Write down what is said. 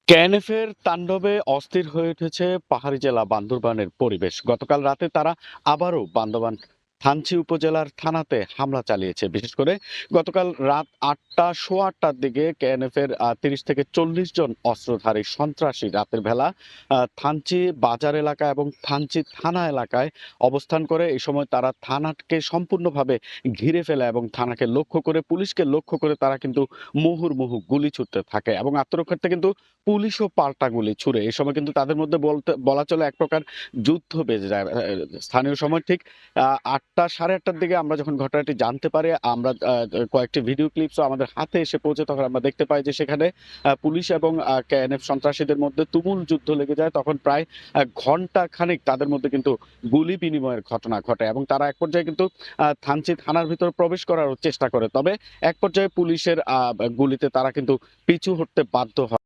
কেএনএফের তাণ্ডবে অস্থির হয়ে উঠেছে পাহাড়ি জেলা বান্দরবানের পরিবেশ। গতকাল রাতে তারা আবারও বান্দরবান থানচি উপজেলার থানাতে হামলা চালিয়েছে। বিশেষ করে গতকাল রাত ৮টা সোয়া ৮টার দিকে কেএনএফের ৩০ থেকে ৪০ জন অস্ত্রধারী সন্ত্রাসী রাতের বেলা থানচি বাজার এলাকা এবং থানচি থানা এলাকায় অবস্থান করে। এই সময় তারা থানাকে সম্পূর্ণভাবে ঘিরে ফেলে এবং থানাকে লক্ষ্য করে, পুলিশকে লক্ষ্য করে তারা কিন্তু মুহুর্মুহু গুলি ছুড়তে থাকে এবং আত্মরক্ষার্থে কিন্তু পুলিশও পাল্টা গুলি ছুড়ে। এই সময় কিন্তু তাদের মধ্যে বলা চলে এক প্রকার যুদ্ধ বেজে যায়। স্থানীয় সময় ঠিক ৮টা সাড়ে ৮টার দিকে আমরা যখন ঘটনাটি জানতে পারি, আমরা কয়েকটি ভিডিও ক্লিপসও আমাদের হাতে এসে পৌঁছে, তখন আমরা দেখতে পাই যে সেখানে পুলিশ এবং কেএনএফ সন্ত্রাসীদের মধ্যে তুমুল যুদ্ধ লেগে যায়। তখন প্রায় ঘন্টা খানেক তাদের মধ্যে কিন্তু গুলি বিনিময়ের ঘটনা ঘটে এবং তারা এক পর্যায়ে কিন্তু থানচি থানার ভিতরে প্রবেশ করারও চেষ্টা করে। তবে এক পর্যায়ে পুলিশের গুলিতে তারা কিন্তু পিছু হটতে বাধ্য হয়।